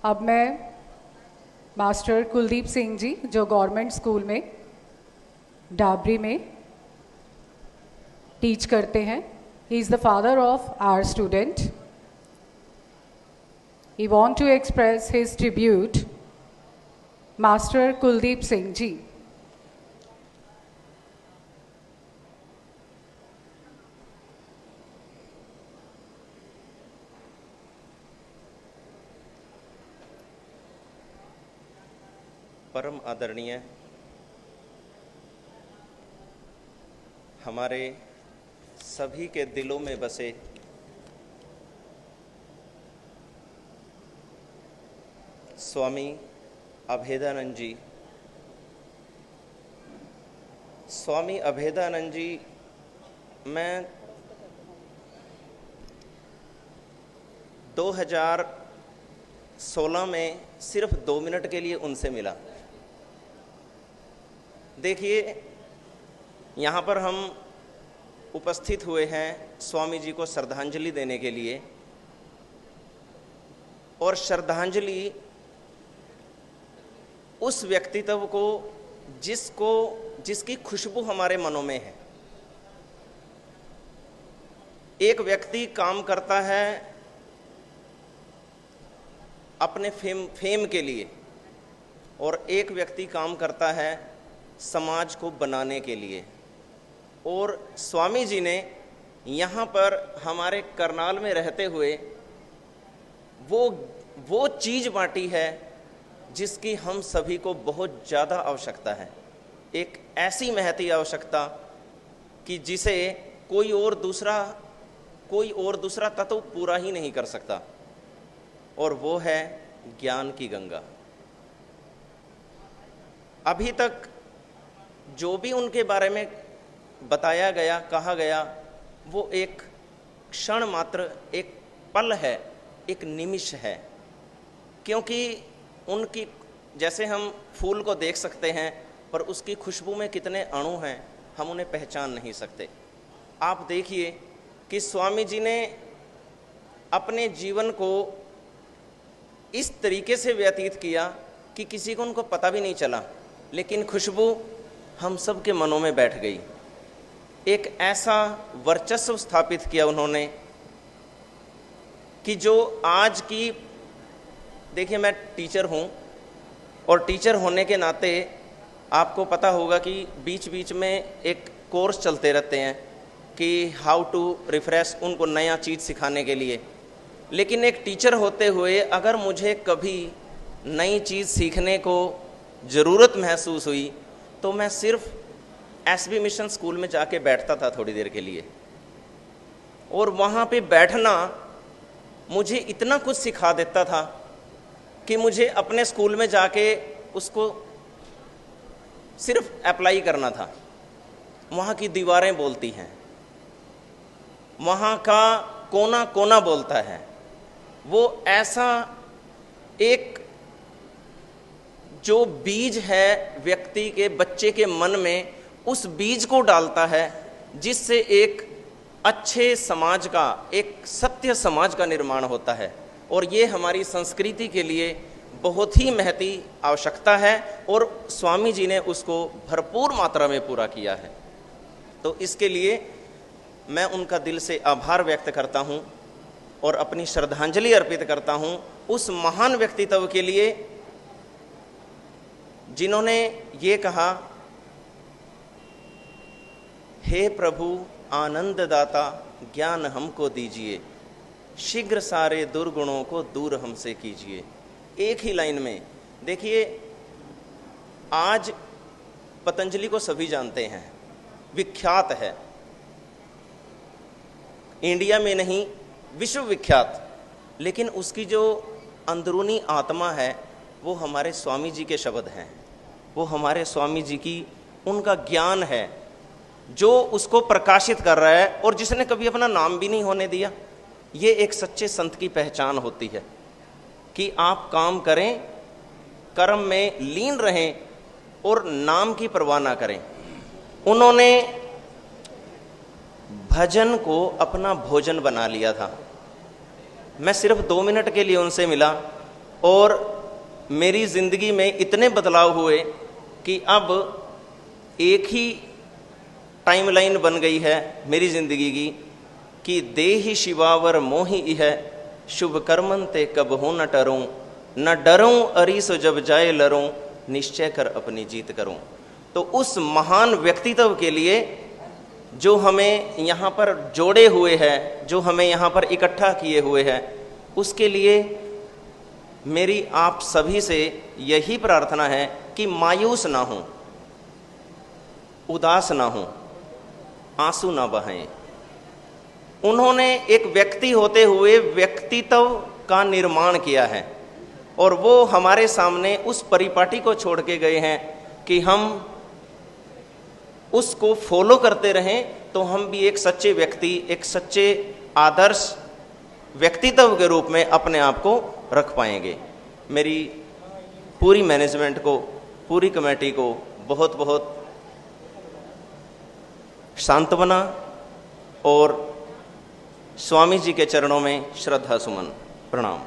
अब मैं मास्टर कुलदीप सिंह जी, जो गवर्नमेंट स्कूल में डाबरी में टीच करते हैं, he is the father of our student. He want to express his tribute. Master Kuldeep Singh ji. परम आदरणीय हमारे सभी के दिलों में बसे स्वामी अभेदानंद जी. स्वामी अभेदानंद जी, मैं 2016 में सिर्फ 2 मिनट के लिए उनसे मिला. देखिए, यहाँ पर हम उपस्थित हुए हैं स्वामी जी को श्रद्धांजलि देने के लिए, और श्रद्धांजलि उस व्यक्तित्व को जिसकी खुशबू हमारे मनों में है. एक व्यक्ति काम करता है अपने फेम के लिए, और एक व्यक्ति काम करता है समाज को बनाने के लिए. और स्वामी जी ने यहाँ पर हमारे करनाल में रहते हुए वो चीज़ बांटी है जिसकी हम सभी को बहुत ज़्यादा आवश्यकता है. एक ऐसी महती आवश्यकता कि जिसे कोई और दूसरा तत्व पूरा ही नहीं कर सकता, और वो है ज्ञान की गंगा. अभी तक जो भी उनके बारे में बताया गया, कहा गया, वो एक क्षण मात्र, एक पल है, एक निमिष है. क्योंकि उनकी, जैसे हम फूल को देख सकते हैं पर उसकी खुशबू में कितने अणु हैं, हम उन्हें पहचान नहीं सकते. आप देखिए कि स्वामी जी ने अपने जीवन को इस तरीके से व्यतीत किया कि किसी को उनको पता भी नहीं चला, लेकिन खुशबू हम सब के मनों में बैठ गई. एक ऐसा वर्चस्व स्थापित किया उन्होंने कि जो आज की, देखिए मैं टीचर हूँ, और टीचर होने के नाते आपको पता होगा कि बीच बीच में एक कोर्स चलते रहते हैं कि हाउ टू रिफ्रेश, उनको नया चीज़ सिखाने के लिए. लेकिन एक टीचर होते हुए अगर मुझे कभी नई चीज़ सीखने को ज़रूरत महसूस हुई तो मैं सिर्फ एसबी मिशन स्कूल में जाके बैठता था थोड़ी देर के लिए, और वहाँ पे बैठना मुझे इतना कुछ सिखा देता था कि मुझे अपने स्कूल में जाके उसको सिर्फ अप्लाई करना था. वहाँ की दीवारें बोलती हैं, वहाँ का कोना कोना बोलता है. वो ऐसा एक जो बीज है व्यक्ति के, बच्चे के मन में, उस बीज को डालता है जिससे एक अच्छे समाज का, एक सत्य समाज का निर्माण होता है. और ये हमारी संस्कृति के लिए बहुत ही महती आवश्यकता है, और स्वामी जी ने उसको भरपूर मात्रा में पूरा किया है. तो इसके लिए मैं उनका दिल से आभार व्यक्त करता हूँ और अपनी श्रद्धांजलि अर्पित करता हूँ उस महान व्यक्तित्व के लिए जिन्होंने ये कहा, हे प्रभु आनंद दाता ज्ञान हमको दीजिए, शीघ्र सारे दुर्गुणों को दूर हमसे कीजिए. एक ही लाइन में देखिए, आज पतंजलि को सभी जानते हैं, विख्यात है, इंडिया में नहीं विश्व विख्यात, लेकिन उसकी जो अंदरूनी आत्मा है वो हमारे स्वामी जी के शब्द हैं, वो हमारे स्वामी जी की, उनका ज्ञान है जो उसको प्रकाशित कर रहा है, और जिसने कभी अपना नाम भी नहीं होने दिया. ये एक सच्चे संत की पहचान होती है कि आप काम करें, कर्म में लीन रहें और नाम की परवाह ना करें. उन्होंने भजन को अपना भोजन बना लिया था. मैं सिर्फ 2 मिनट के लिए उनसे मिला और मेरी ज़िंदगी में इतने बदलाव हुए कि अब एक ही टाइमलाइन बन गई है मेरी ज़िंदगी की कि देहि शिवावर मोहि इह शुभ कर्मन ते कब हो न टरूं, न डरूं अरीस जब जाए लरूं, निश्चय कर अपनी जीत करूं। तो उस महान व्यक्तित्व के लिए जो हमें यहाँ पर जोड़े हुए हैं, जो हमें यहाँ पर इकट्ठा किए हुए हैं, उसके लिए मेरी आप सभी से यही प्रार्थना है कि मायूस ना हो, उदास ना हो, आंसू ना बहाएं। उन्होंने एक व्यक्ति होते हुए व्यक्तित्व का निर्माण किया है और वो हमारे सामने उस परिपाटी को छोड़ के गए हैं कि हम उसको फॉलो करते रहें तो हम भी एक सच्चे व्यक्ति, एक सच्चे आदर्श व्यक्तित्व के रूप में अपने आप को रख पाएंगे। मेरी पूरी मैनेजमेंट को, पूरी कमेटी को बहुत बहुत सांत्वना और स्वामी जी के चरणों में श्रद्धा सुमन, प्रणाम।